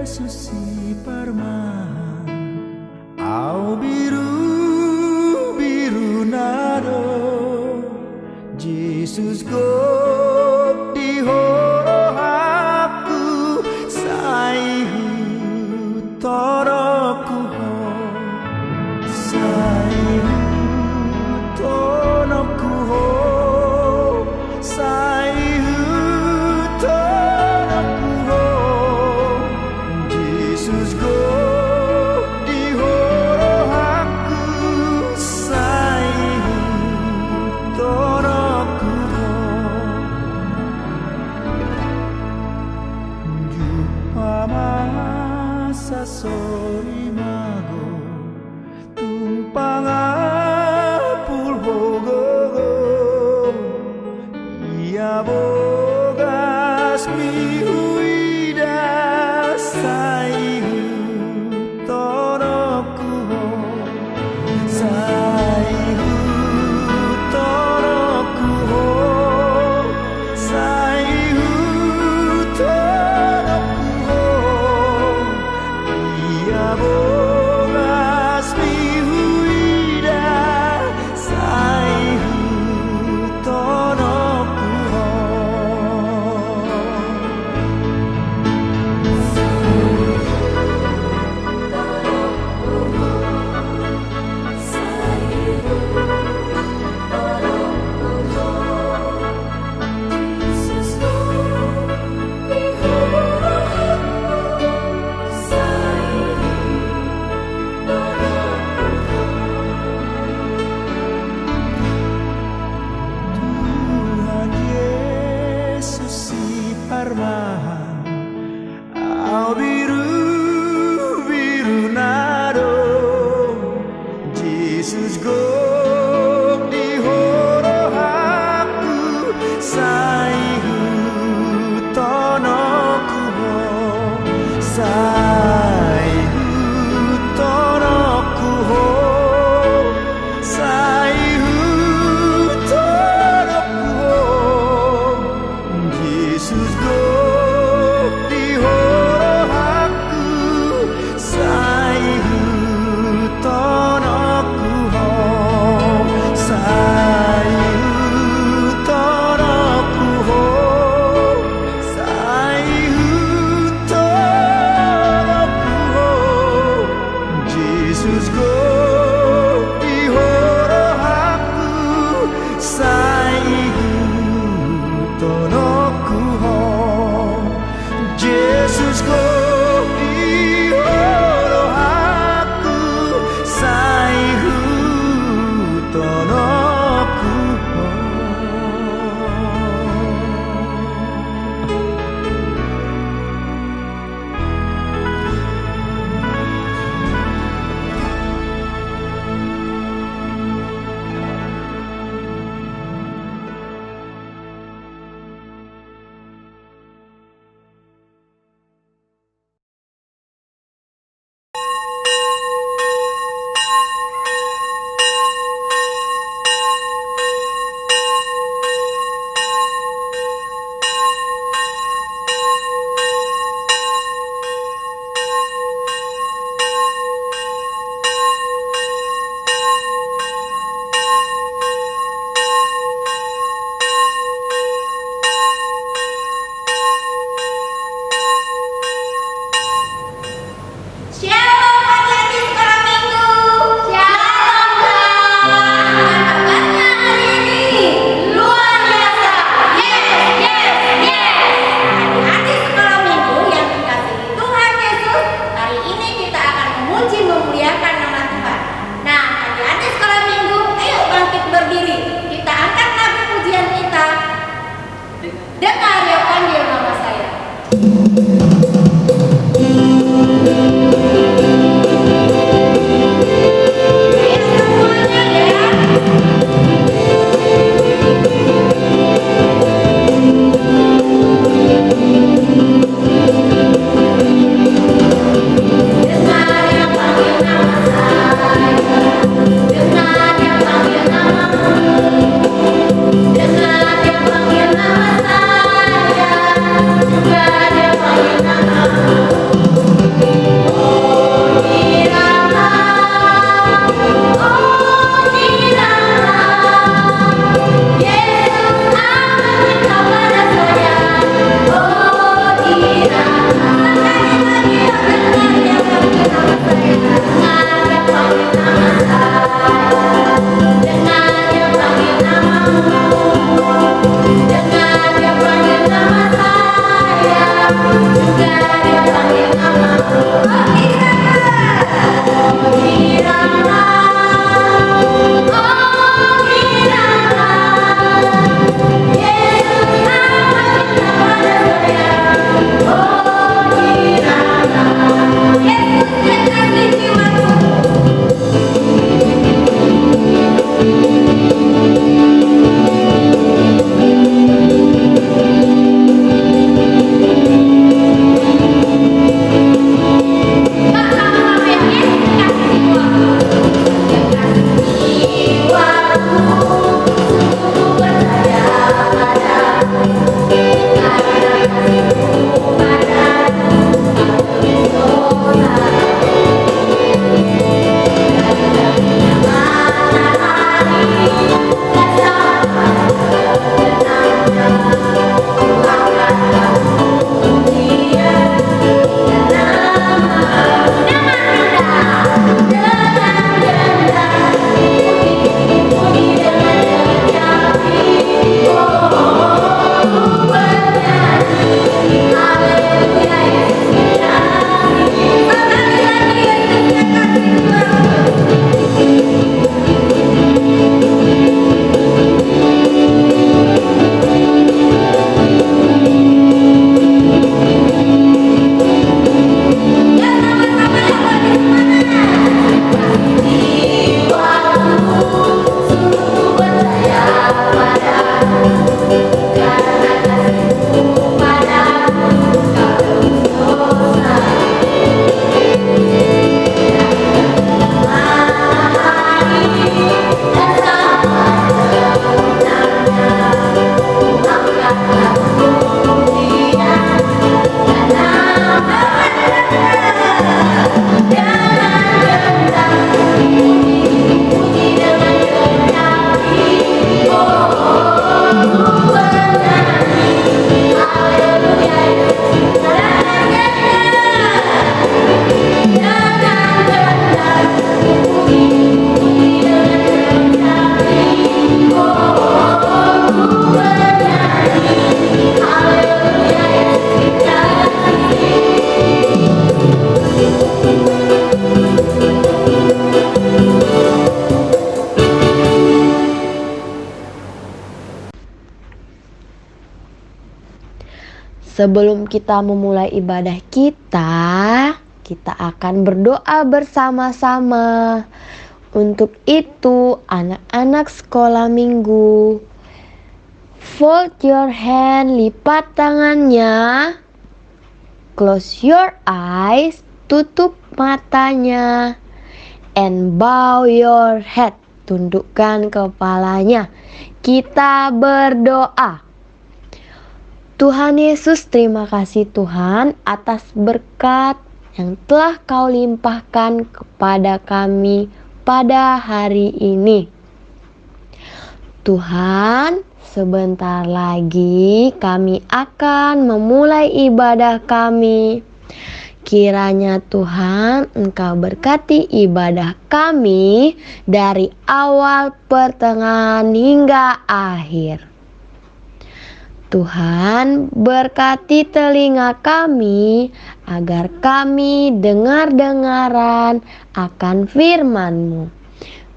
Yesus si Parma au biru biru nado Jesus go di horo aku saihu toroku ho saihu tonoku ho saihu tonoku ho Jesus go di horo aku saihu toroku ho Jupamasa sori mago tumpang apul hogo ia bogas mihuida saihu toroku ho saihu toroku ho saihu toroku ho ia bogas mihuida saihu toroku ho Tuhan Yesus si Parma au biru biru nado Jesus go di horo aku saihu tonoku ho saihu tonoku ho saihu tonoku ho Jesus go di horo aku saihu tonoku ho saihu tonoku ho saihu tonoku Sebelum kita memulai ibadah kita akan berdoa bersama-sama. Untuk itu, anak-anak sekolah minggu, fold your hand, lipat tangannya, close your eyes, tutup matanya, and bow your head, tundukkan kepalanya. Kita berdoa. Tuhan Yesus, terima kasih Tuhan atas berkat yang telah Kau limpahkan kepada kami pada hari ini. Tuhan, sebentar lagi kami akan memulai ibadah kami. Kiranya Tuhan Engkau berkati ibadah kami dari awal, pertengahan hingga akhir. Tuhan, berkati telinga kami agar kami dengar-dengaran akan firman-Mu.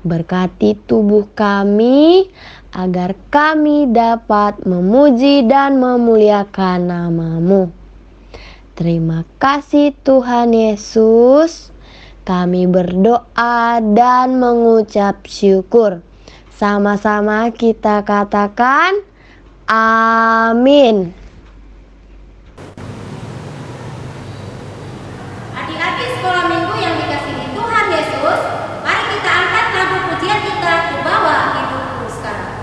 Berkati tubuh kami agar kami dapat memuji dan memuliakan nama-Mu. Terima kasih Tuhan Yesus. Kami berdoa dan mengucap syukur. Sama-sama kita katakan amin. Adik-adik sekolah minggu yang dikasihi Tuhan Yesus, mari kita angkat lagu pujian kita ke bawah hidupku sekarang.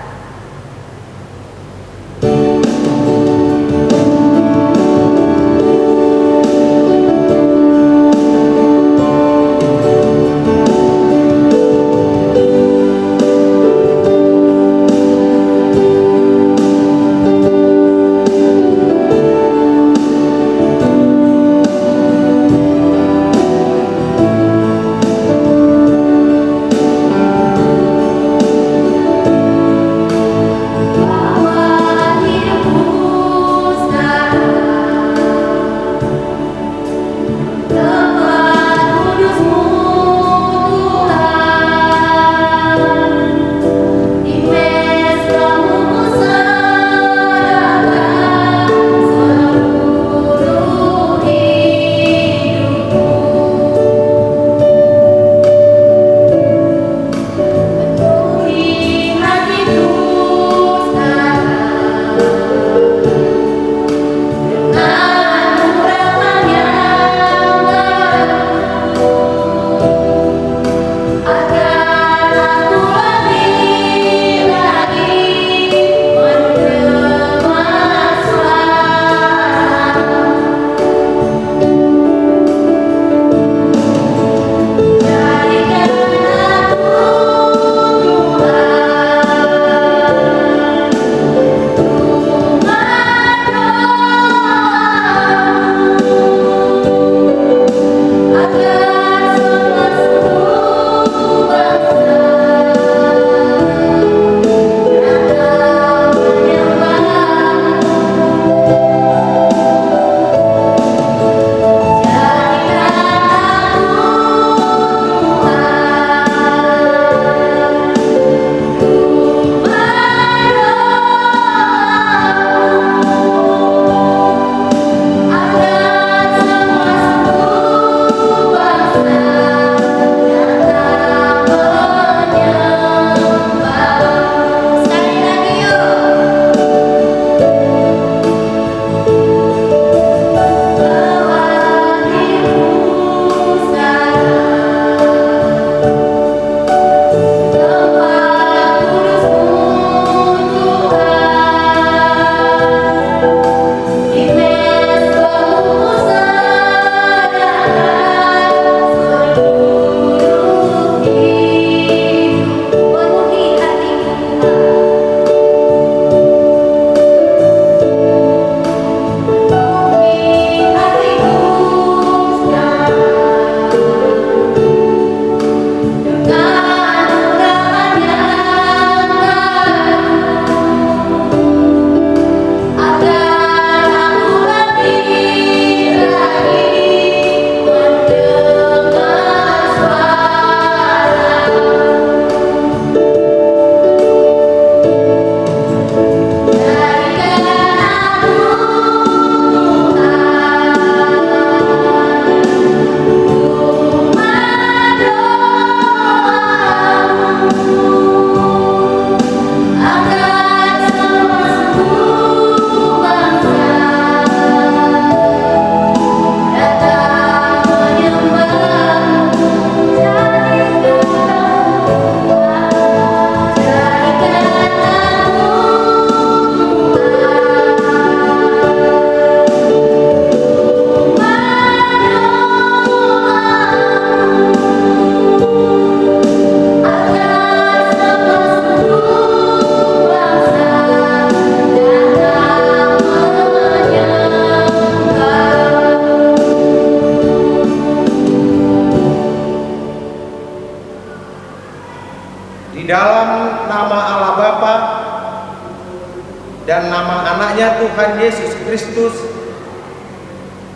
namanya Tuhan Yesus Kristus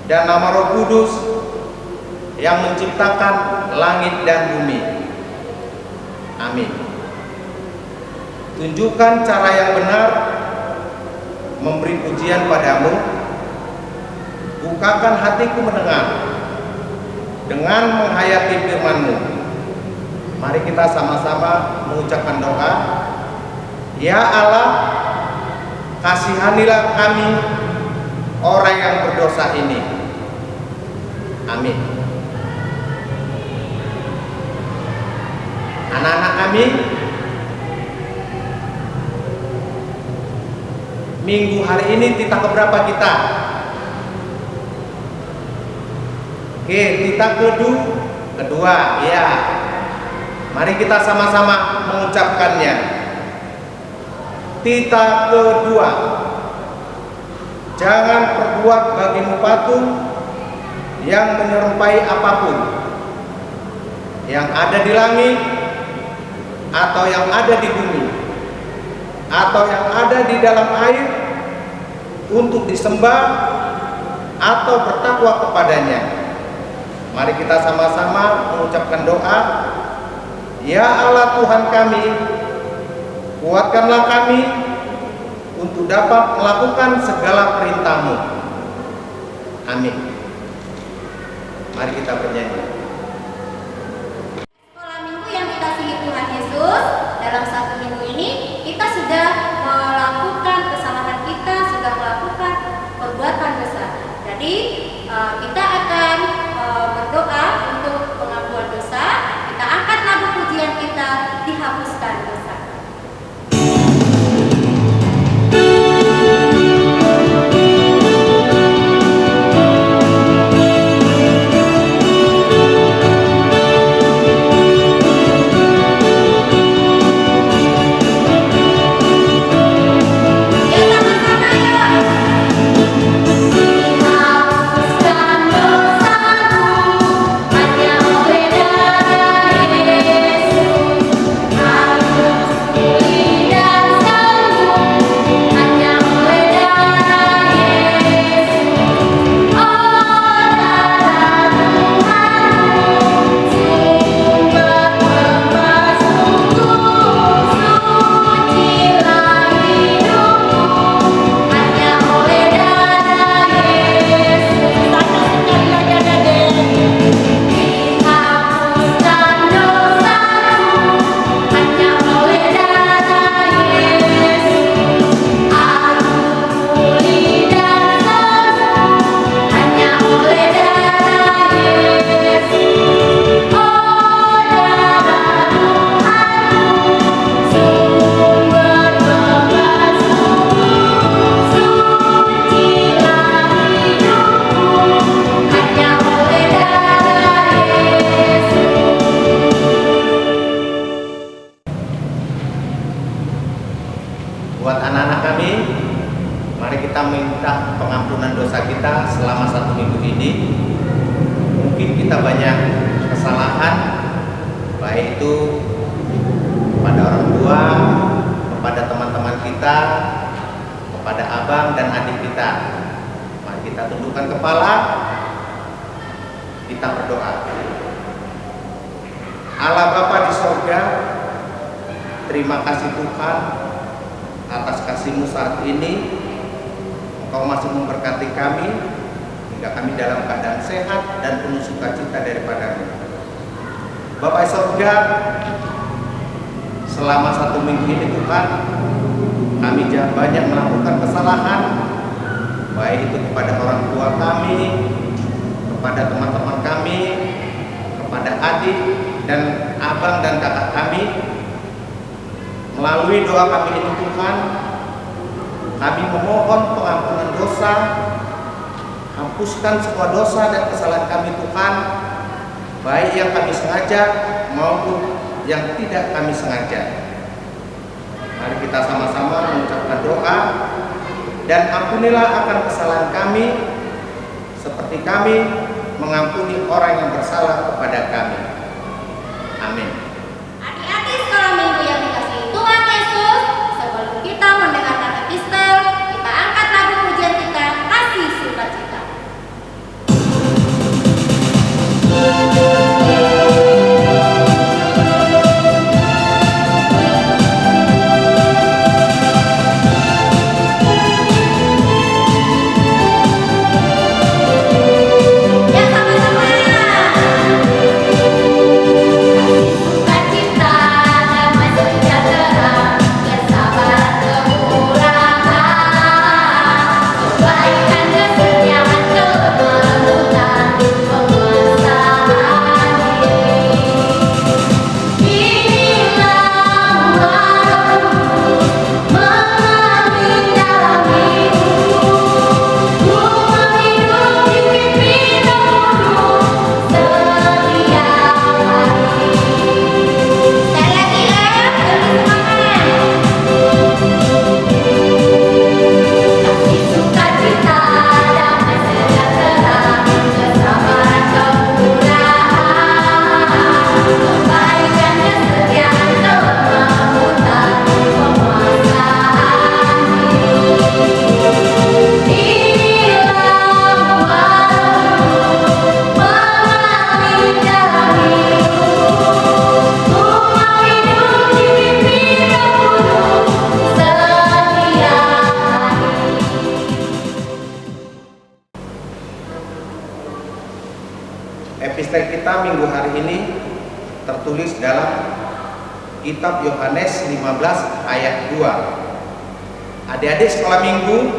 dan nama Roh Kudus yang menciptakan langit dan bumi. Amin. Tunjukkan cara yang benar memberi pujian padamu. Bukakan hatiku mendengar dengan menghayati firman-Mu. Mari kita sama-sama mengucapkan doa. Ya Allah, kasihanilah kami orang yang berdosa ini. Amin. Anak-anak kami, minggu hari ini titah keberapa kita? Oke, titah kedua, ya. Mari kita sama-sama mengucapkannya. Titah kedua. Jangan perbuat bagimu patung yang menyerupai apapun yang ada di langit atau yang ada di bumi atau yang ada di dalam air untuk disembah atau bertakwa kepadanya. Mari kita sama-sama mengucapkan doa. Ya Allah Tuhan kami, kuatkanlah kami untuk dapat melakukan segala perintah-Mu. Amin. Mari kita bernyanyi. Sekolah minggu yang dikasihi Tuhan Yesus, dalam satu minggu ini kita sudah melakukan kesalahan, kita sudah melakukan perbuatan dosa. Jadi kita akan berdoa untuk pengampunan dosa. Kita angkat lagu pujian kita, dihapuskan dosa. Buat anak-anak kami, mari kita minta pengampunan dosa kita selama satu minggu ini. Mungkin kita banyak kesalahan, baik itu kepada orang tua, kepada teman-teman kita, kepada abang dan adik kita. Mari kita tundukkan kepala, kita berdoa. Allah Bapa di sorga, terima kasih Tuhan atas kasih-Mu saat ini. Engkau masih memberkati kami hingga kami dalam keadaan sehat dan penuh sukacita daripada-Mu. Bapa sorga, selama satu minggu ini Tuhan, kami banyak melakukan kesalahan, baik itu kepada orang tua kami, kepada teman-teman kami, kepada adik dan abang dan kakak kami. Melalui doa kami ini Tuhan, kami memohon pengampunan dosa. Hapuskan semua dosa dan kesalahan kami Tuhan, baik yang kami sengaja maupun yang tidak kami sengaja. Mari kita sama-sama mengucapkan doa. Dan ampunilah akan kesalahan kami, seperti kami mengampuni orang yang bersalah kepada kami. Amin. Adik-adik sekolah minggu yang dikasihi Tuhan Yesus, sebelum kita mendengarkan epistel, kita angkat lagu Epistel kita minggu hari ini tertulis dalam kitab Yohanes 15 ayat 2. Adik-adik sekolah minggu,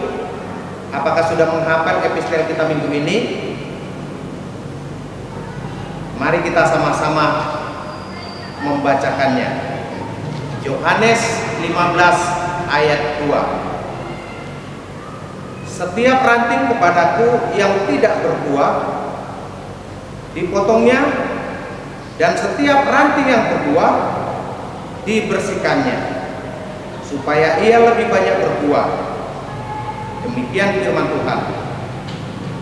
apakah sudah menghafal epistel kita minggu ini? Mari kita sama-sama membacakannya. Yohanes 15 ayat 2. Setiap ranting kepadaku yang tidak berbuah dipotongnya, dan setiap ranting yang berbuah dibersihkannya, supaya ia lebih banyak berbuah. Demikian firman Tuhan.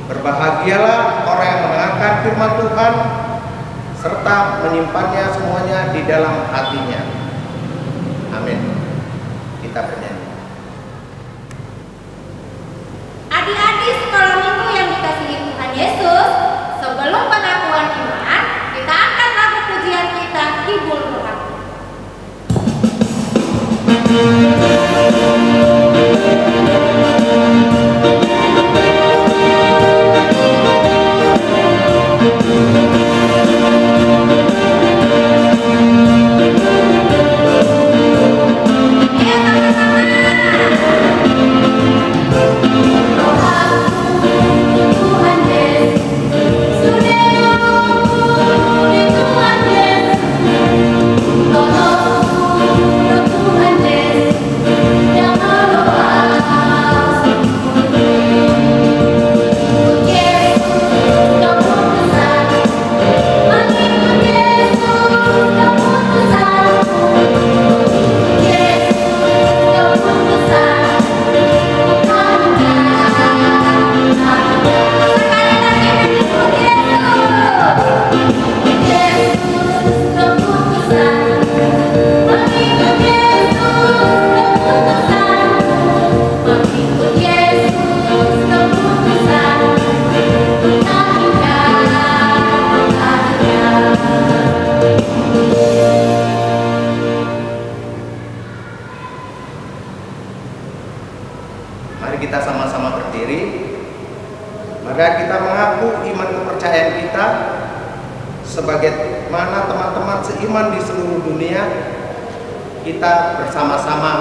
Berbahagialah orang yang mendengarkan firman Tuhan serta menyimpannya semuanya di dalam hatinya. Amin. Kita bernyanyi. Adik-adik sekolah minggu yang dikasihi Tuhan Yesus, sebelum pengakuan iman, kita akan lakukan pujian kita hibur Tuhan. Mari kita sama-sama berdiri. Mari kita mengaku iman kepercayaan kita sebagaimana teman-teman seiman di seluruh dunia. Kita bersama-sama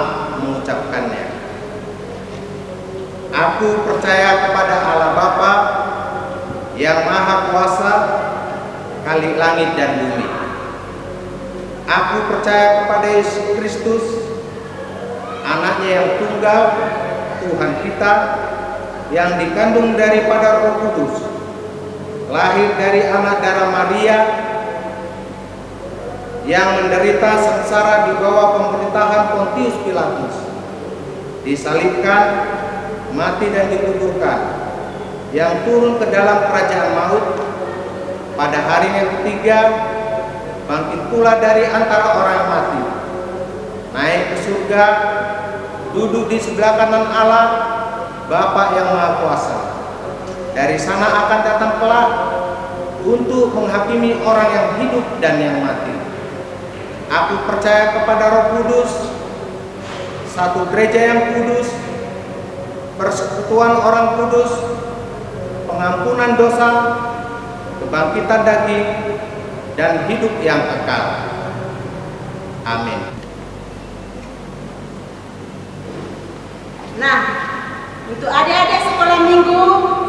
mengucapkannya. Aku percaya kepada Allah Bapa yang Maha Kuasa, Khalik langit dan bumi. Aku percaya kepada Yesus Kristus, Anaknya yang tunggal, Tuhan kita, yang dikandung daripada Roh Kudus, lahir dari anak darah Maria, yang menderita sengsara di bawah pemerintahan Pontius Pilatus, disalibkan, mati dan dikuburkan, yang turun ke dalam kerajaan maut, pada hari yang ketiga bangkit pula dari antara orang yang mati, naik ke surga, duduk di sebelah kanan Allah Bapa yang Maha Kuasa. Dari sana akan datang kelak untuk menghakimi orang yang hidup dan yang mati. Aku percaya kepada Roh Kudus, satu gereja yang kudus, persekutuan orang kudus, pengampunan dosa, kebangkitan daging, dan hidup yang kekal. Amin. Nah, untuk adik-adik sekolah minggu,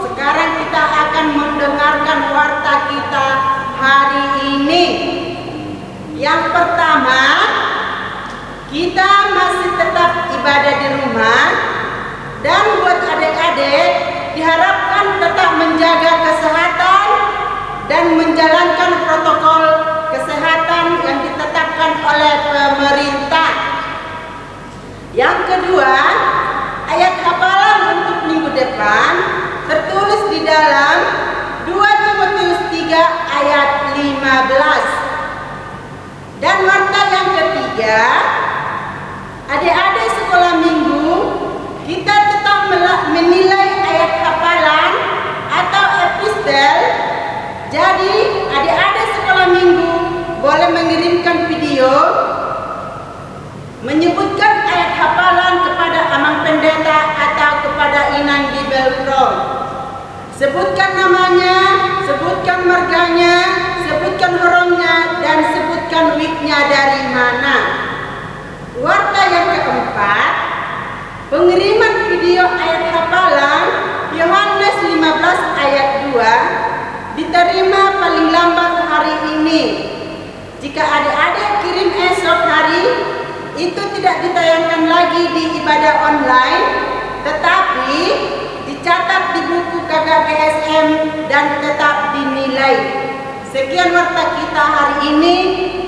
sekarang kita akan mendengarkan warta kita hari ini. Yang pertama, kita masih tetap ibadah di rumah, dan buat adik-adik diharapkan tetap menjaga kesehatan dan menjalankan protokol kesehatan yang ditetapkan oleh pemerintah. Yang kedua, ayat hafalan untuk minggu depan tertulis di dalam 2 Timotius 3 ayat 15. Dan warta yang ketiga, adik-adik sekolah minggu, kita tetap menilai ayat hafalan atau epistel. Jadi adik-adik sekolah minggu boleh mengirimkan video menyebutkan ayat hafalan kepada Amang Pendeta atau kepada Inang di Belkron. Sebutkan namanya sebutkan marganya, sebutkan horongnya, dan sebutkan wignya dari mana. Warta yang keempat, pengiriman video ayat hafalan Yohanes 15 ayat 2 diterima paling lambat hari ini. Jika adik-adik kirim esok hari, itu tidak ditayangkan lagi di ibadah online, tetapi dicatat di buku KKBSM dan tetap dinilai. Sekian warta kita hari ini.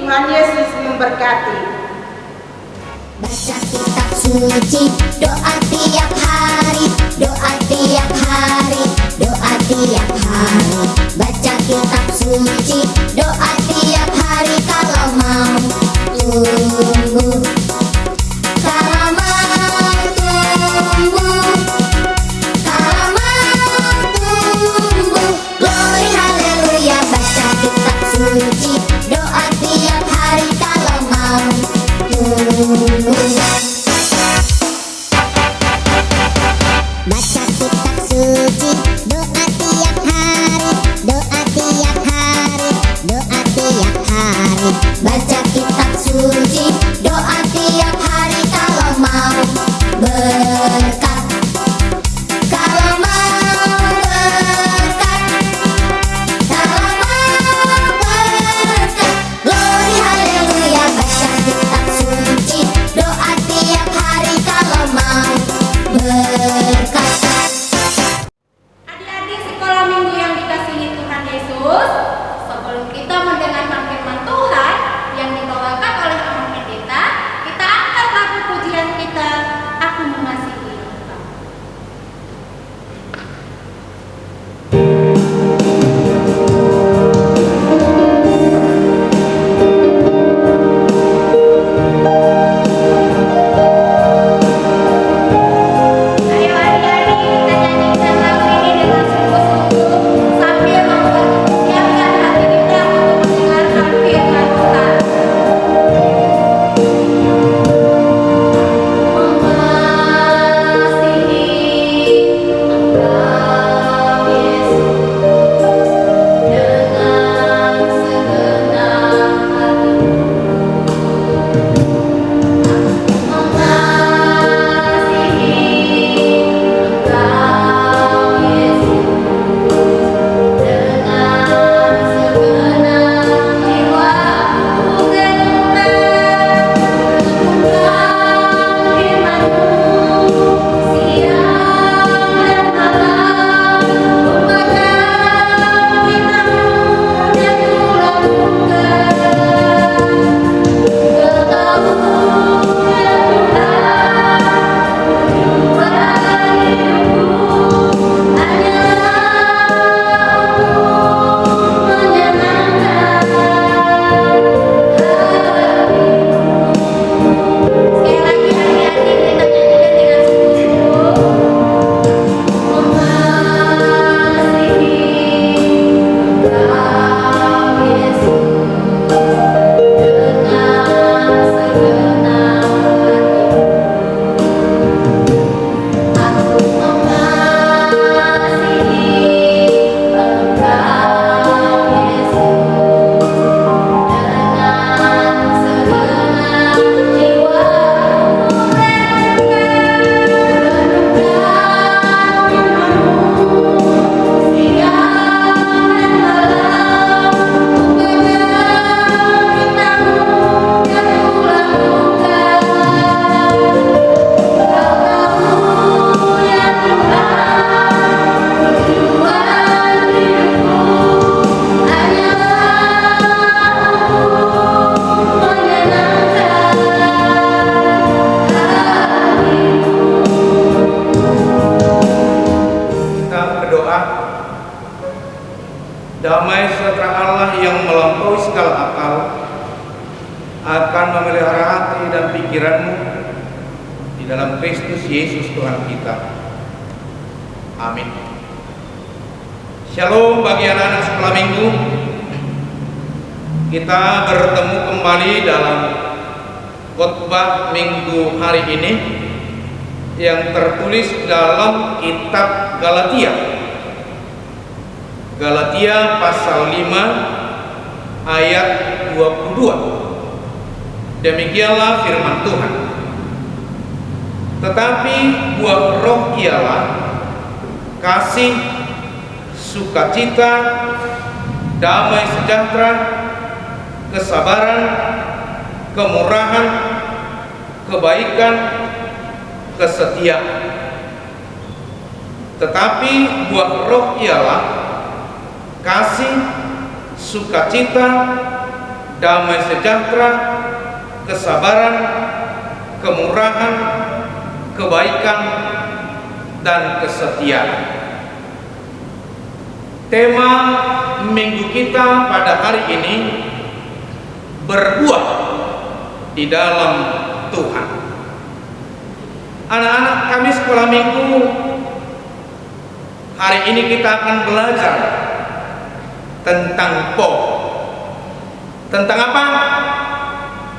Tuhan Yesus memberkati. Baca kitab suci, doa tiap hari, doa tiap hari, doa tiap hari. Baca kitab suci, doa tiap hari kalau mau tumbuh. Kalau mau tumbuh, kalau mau tumbuh. Glory haleluya, baca kitab suci, doa tiap hari kalau mau tumbuh. Baca kitab suci, doa tiap hari, doa tiap hari, doa tiap hari. Baca kitab suci, doa tiap hari kalau mau berkat. Kalau mau berkat, kalau mau berkat. Glory haleluya, baca kitab suci, doa tiap hari kalau mau berkat. Adik-adik sekolah minggu yang dikasihi Tuhan Yesus, sebelum kita mendengarkan firman Tuhan yang dibawakan oleh Amang Pendeta, kita angkat lagu pujian kita, Aku Mengasihi Engkau. Ayo adik-adik, kita nyanyikan lagu ini dengan sungguh-sungguh sambil mempersiapkan hati kita untuk mendengarkan firman Tuhan. Sekali lagi adik-adik, kita nyanyikan dengan sungguh-sungguh. Kita berdoa. Damai sejahtera Allah yang melampaui segala akal akan memelihara hati dan pikiranmu di dalam Kristus Yesus Tuhan kita. Amin. Shalom bagi anak-anak sekolah minggu. Kita bertemu kembali dalam khotbah minggu hari ini yang tertulis dalam kitab Galatia. Galatia pasal 5 ayat 22. Demikianlah firman Tuhan. Tetapi buah roh ialah kasih, sukacita, damai sejahtera, kesabaran, kemurahan, kebaikan, kesetiaan. Tetapi buah roh ialah kasih, sukacita, damai sejahtera, kesabaran, kemurahan, kebaikan, dan kesetiaan. Tema minggu kita pada hari ini, berbuah di dalam Tuhan. Anak-anak kami sekolah minggu, hari ini kita akan belajar tentang pohon. Tentang apa?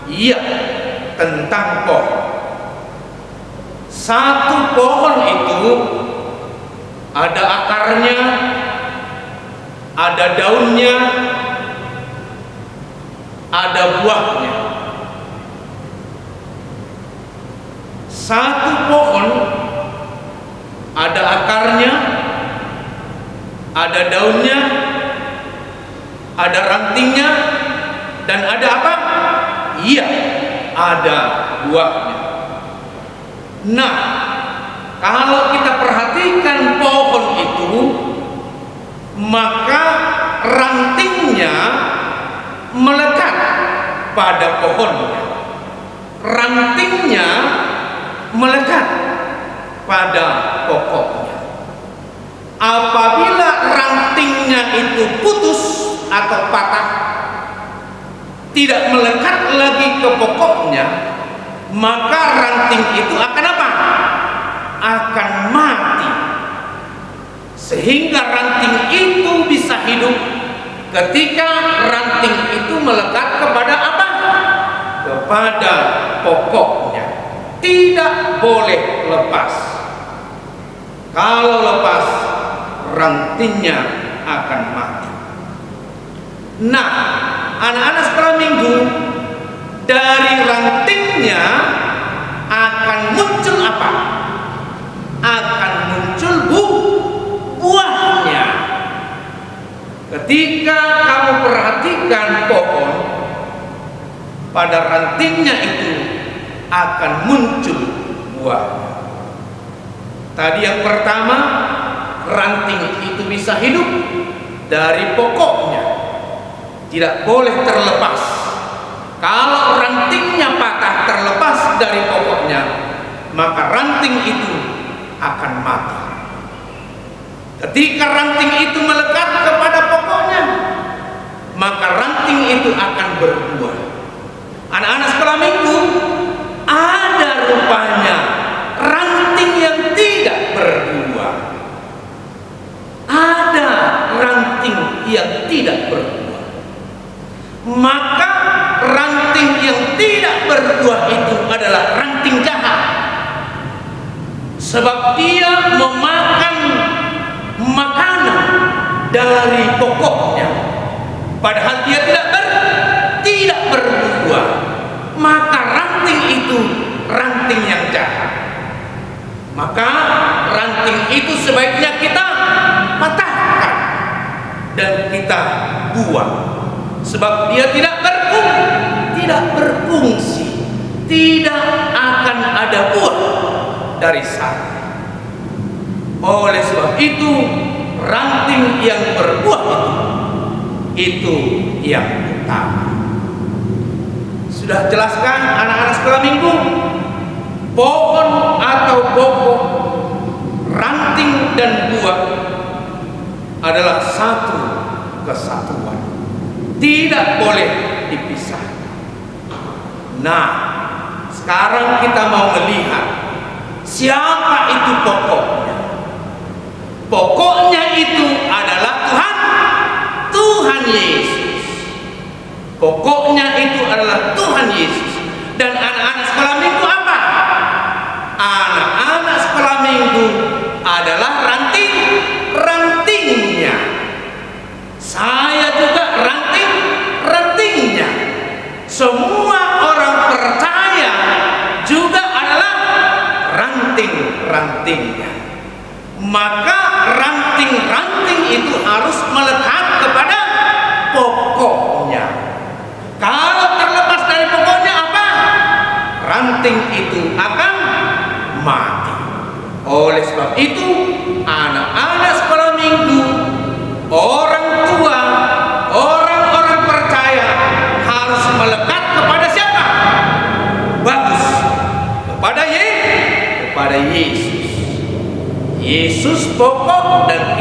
Iya, tentang pohon. Satu pohon itu ada akarnya, ada daunnya, ada buahnya. Satu pohon ada akarnya, ada daunnya, ada rantingnya, dan ada apa? Iya, ada buahnya. Nah, kalau kita perhatikan pohon itu, maka rantingnya melekat pada pohonnya. Rantingnya melekat pada pokoknya. Apabila rantingnya itu putus atau patah, tidak melekat lagi ke pokoknya, maka ranting itu akan apa? Akan mati. Sehingga ranting itu bisa hidup ketika ranting itu melekat kepada apa? Kepada pokoknya. Tidak boleh lepas. Kalau lepas, rantingnya akan mati. Nah, anak-anak sekolah minggu, dari rantingnya akan muncul apa? Akan muncul buahnya. Ketika kamu perhatikan pohon, pada rantingnya itu akan muncul buahnya. Tadi yang pertama, ranting itu bisa hidup dari pokoknya, tidak boleh terlepas. Kalau rantingnya patah terlepas dari pokoknya, maka ranting itu akan mati. Ketika ranting itu melekat kepada pokoknya, maka ranting itu akan berbuah. Anak-anak sekolah minggu, ada rupanya ranting yang tidak berbuah. Ada ranting yang tidak berbuah. Maka ranting yang tidak berbuah itu adalah ranting jahat. Sebab dia memakan makanan dari pokoknya, padahal dia tidak berbuah. Maka ranting itu ranting yang jahat. Maka ranting itu sebaiknya kita patahkan dan kita buang. Sebab dia tidak berfungsi, tidak akan ada buah dari sana. Oleh sebab itu, ranting yang berbuah itu yang utama. Sudah jelaskan anak-anak sekolah minggu, pohon atau pokok, ranting dan buah adalah satu kesatuan. Tidak boleh dipisah. Nah, sekarang kita mau melihat siapa itu pokoknya. Pokoknya itu adalah Tuhan Yesus. Pokoknya itu adalah Tuhan Yesus. Dan anak-anak sekolah minggu apa? Anak-anak sekolah minggu adalah rantingnya.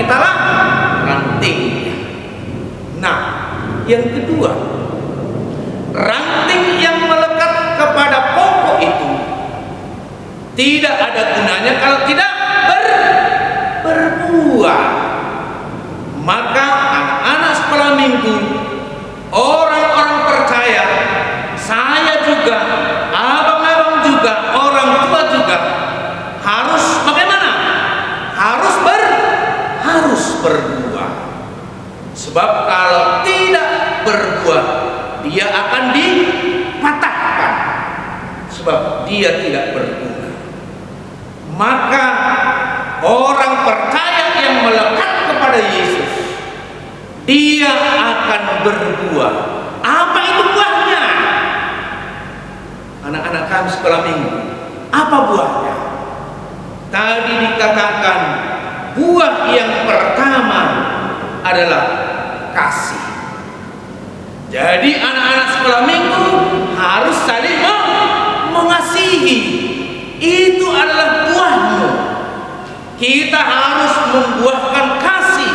italah rantingnya. Nah, yang kedua, ranting yang melekat kepada pokok itu tidak ada gunanya kalau tidak berbuah. Maka anak-anak sekolah minggu, orang-orang percaya, saya juga, abang-abang juga, orang tua juga harus bagaimana? Harus berbuah. Sebab kalau tidak berbuah, dia akan dipatahkan. Sebab dia tidak berguna. Maka orang percaya yang melekat kepada Yesus, dia akan berbuah. Apa itu buahnya? Anak-anak kami sekolah minggu, apa buahnya? Tadi dikatakan buah yang pertama adalah kasih. Jadi anak-anak sekolah minggu harus saling mengasihi. Itu adalah buahmu. Kita harus membuahkan kasih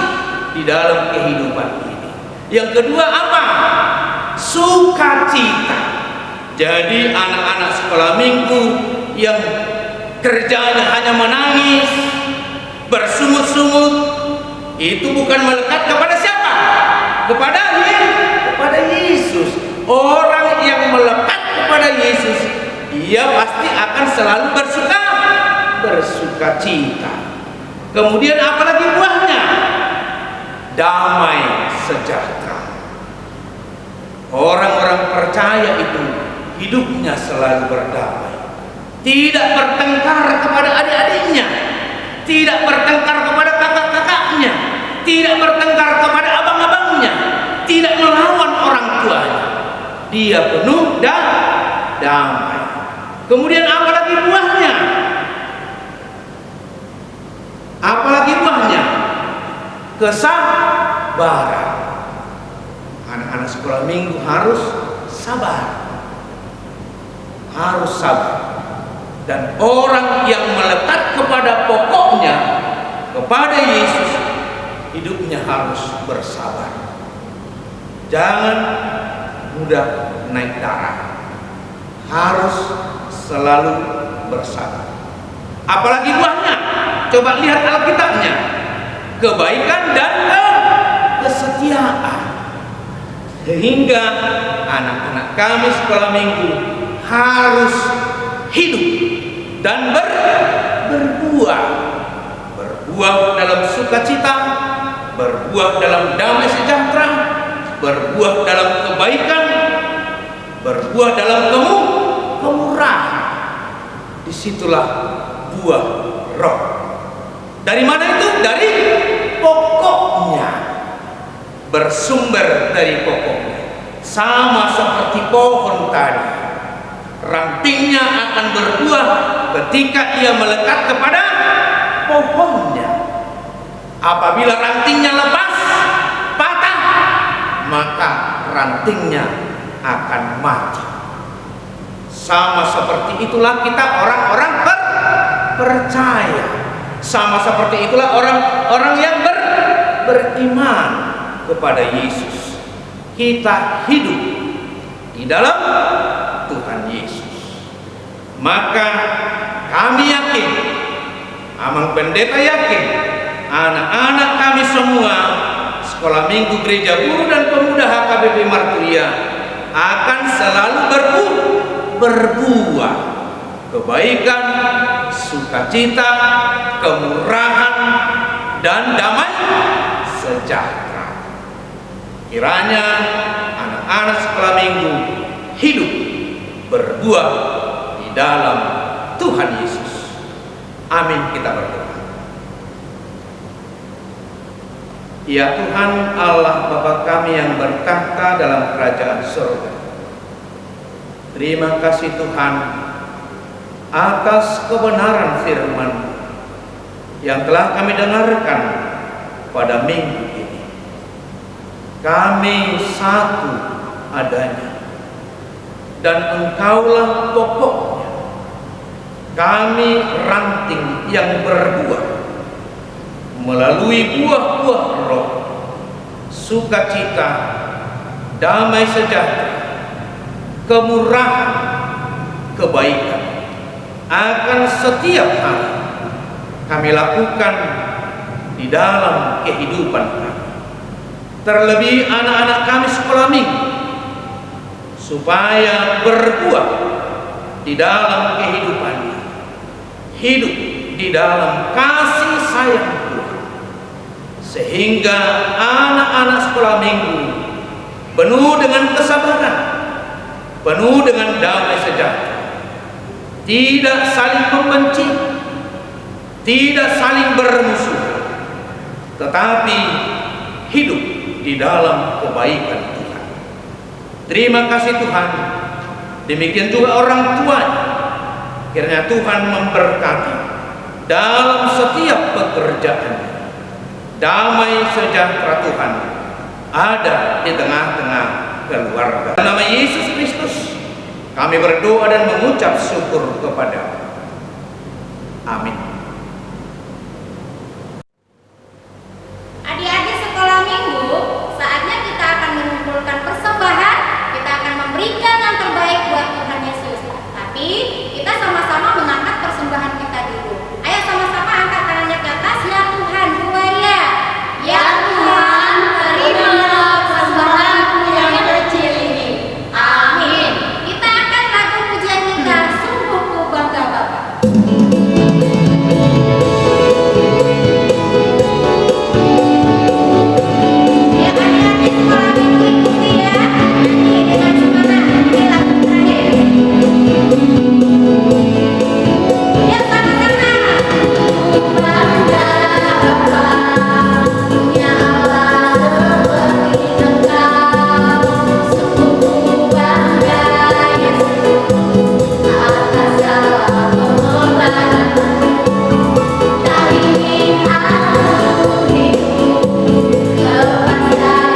di dalam kehidupan ini. Yang kedua apa? Sukacita. Jadi anak-anak sekolah minggu yang kerjanya hanya menangis, bersungut-sungut, itu bukan melekat kepada siapa? Kepada Yesus. Orang yang melekat kepada Yesus, dia pasti akan selalu bersukacita. Kemudian apalagi buahnya? Damai sejahtera. Orang-orang percaya itu hidupnya selalu berdamai. Tidak bertengkar kepada adik-adiknya, tidak bertengkar kepada kakak-kakaknya, tidak bertengkar kepada abang-abangnya, tidak melawan orang tuanya. Dia penuh damai. Kemudian apalagi buahnya? Apalagi buahnya? Kesabaran. Anak-anak sekolah minggu harus sabar. Harus sabar. Dan orang yang melekat kepada pokoknya, kepada Yesus, hidupnya harus bersabar. Jangan mudah naik darah. Harus selalu bersabar. Apalagi buahnya? Coba lihat Alkitabnya. Kebaikan dan kesetiaan. Sehingga anak-anak kami sekolah minggu harus hidup dan berbuah. Berbuah dalam sukacita, berbuah dalam damai sejahtera, berbuah dalam kebaikan, berbuah dalam kemurahan. Disitulah buah roh. Dari mana itu? Dari pokoknya. Bersumber dari pokoknya. Sama seperti pohon tadi. Rantingnya akan berbuah ketika ia melekat kepada pohonnya. Apabila rantingnya lepas, patah, maka rantingnya akan mati. Sama seperti itulah kita orang-orang percaya. Sama seperti itulah orang-orang yang beriman kepada Yesus. Kita hidup di dalam Tuhan Yesus. Maka kami yakin, Amang Pendeta yakin, anak-anak kami semua sekolah minggu Gereja Guru dan Pemuda HKBP Marturia akan selalu berbuah kebaikan, sukacita, kemurahan, dan damai sejahtera. Kiranya anak-anak sekolah minggu hidup berbuah di dalam Tuhan Yesus. Amin. Kita berdoa. Ya Tuhan Allah Bapa kami yang bertahta dalam kerajaan surga, terima kasih Tuhan atas kebenaran firman yang telah kami dengarkan pada minggu ini. Kami satu adanya, dan Engkaulah pokoknya. Kami ranting yang berbuah, melalui buah-buah roh, sukacita, damai sejahtera, kemurahan, kebaikan akan setiap hari kami lakukan di dalam kehidupan kami. Terlebih anak-anak kami sekolah minggu, supaya berbuah di dalam kehidupannya, hidup di dalam kasih sayang Tuhan, sehingga anak-anak sekolah minggu penuh dengan kesabaran, penuh dengan damai sejahtera, tidak saling membenci, tidak saling bermusuh, tetapi hidup di dalam kebaikan Tuhan. Terima kasih Tuhan. Demikian juga orang tuanya, kiranya Tuhan memberkati dalam setiap pekerjaannya. Damai sejahtera Tuhan ada di tengah-tengah keluarga. Dalam nama Yesus Kristus kami berdoa dan mengucap syukur kepada-Mu. Amin. Adik-adik sekolah minggu, saatnya kita akan mengumpulkan persembahan. Kita akan memberikan yang terbaik buat Tuhan Yesus. Tapi kita sama-sama mengangkat persembahan kita dulu. Ayo sama-sama angkat tangannya ke atas. Ya Tuhan, buaya. Ya Tuhan, terimalah persembahanku yang kecil ini. Amin. Kita akan lagu pujian kita, sungguh ku bangga Bapa. Ya adik-adik sekolah minggu ikuti ya. Nyanyi dengan semangat. Ini lagu terakhir. Ya sama-sama. Ku bangga Bapa, punya Allah seperti Engkau. Sungguh ku bangga Yesus atas segala pengorbananmu. Tak ingin aku hidup lepas dari kasih-Mu menyelamatkan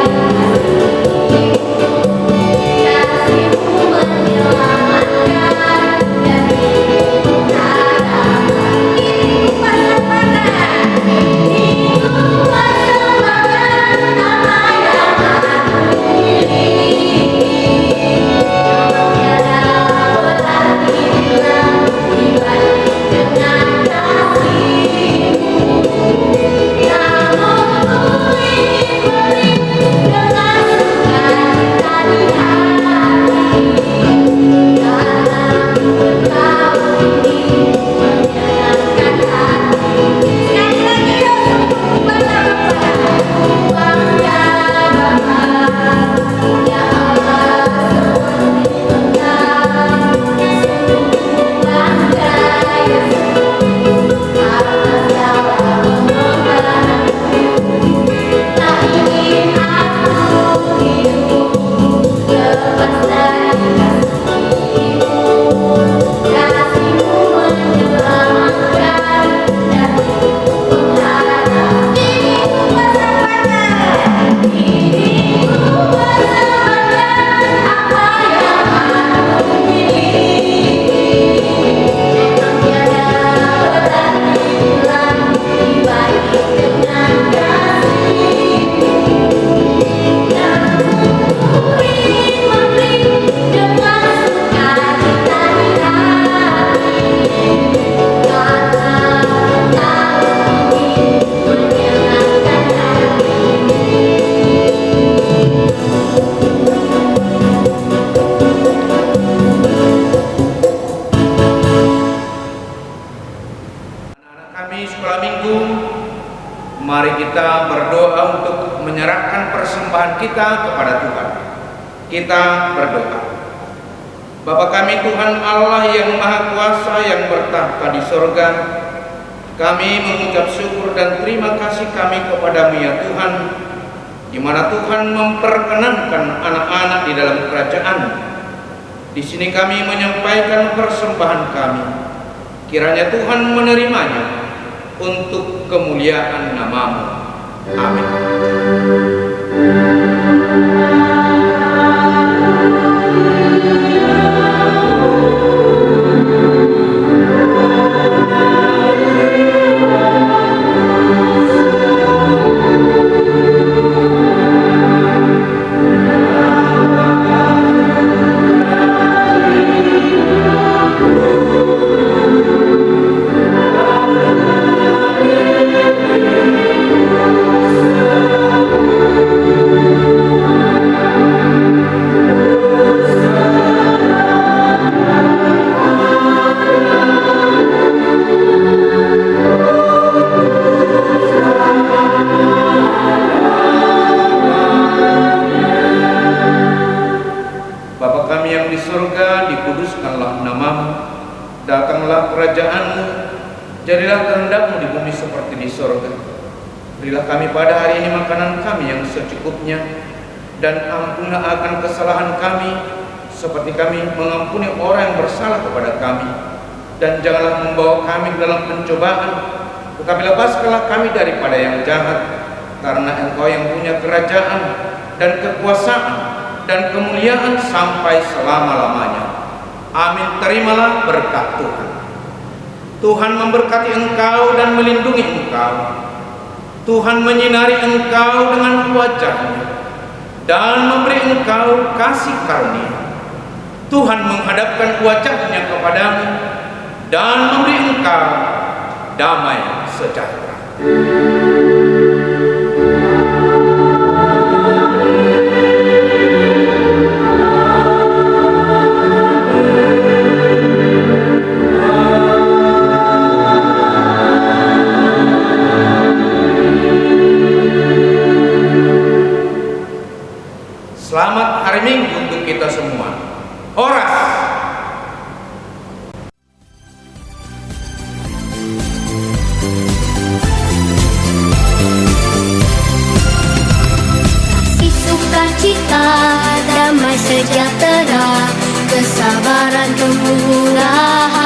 dari kebenaran. Ini persembahkan, ini persembahkan apa yang aku miliki. Tiada berarti hilang dibanding dengan kasih-Mu. Namun ku ingin beri dengan sukacita di hati, karena Engkau ini menyenangkan hati. Sekali lagi yuk, sungguh bangga Bapa. Bangga Bapa, ya Allah seperti Engkau. Sungguh bangga Yesus atas segala pengorbananmu. Tak ingin aku hidup lepas dari kasih-Mu. Kasih-Mu menyelamatkan dari kebenaran. Ini ku persembahkan, ini ku persembahkan apa yang aku miliki. Memang tiada berarti hilang dibanding dengan kasih-Mu. Namun ku ingin memberi dengan sukacita di hati, karena Engkau ini menyenangkan hati. Anak-anak kami sekolah minggu, mari kita berdoa untuk menyerahkan persembahan kita kepada Tuhan. Kita berdoa. Bapa kami Tuhan Allah yang Maha Kuasa yang bertahta di sorga, kami mengucap syukur dan terima kasih kami kepada-Mu ya Tuhan, di mana Tuhan memperkenankan anak-anak di dalam kerajaan. Di sini kami menyampaikan persembahan kami. Kiranya Tuhan menerimanya untuk kemuliaan nama-Mu. Amin. kerajaan-Mu, jadilah kehendak-Mu di bumi seperti di sorga. Berilah kami pada hari ini makanan kami yang secukupnya, dan ampunilah akan kesalahan kami, seperti kami mengampuni orang yang bersalah kepada kami. Dan janganlah membawa kami ke dalam pencobaan, tetapi lepaskanlah kami daripada yang jahat, karena Engkau yang punya kerajaan dan kekuasaan dan kemuliaan sampai selama-lamanya. Amin. Terimalah berkat Tuhan. Tuhan memberkati engkau dan melindungi engkau. Tuhan menyinari engkau dengan wajah-Nya dan memberi engkau kasih karunia. Tuhan menghadapkan wajah-Nya kepadamu dan memberi engkau damai sejahtera. Selamat hari Minggu untuk kita semua. Horas. Kasih sukacita, damai sejahtera, kesabaran, kemurahan.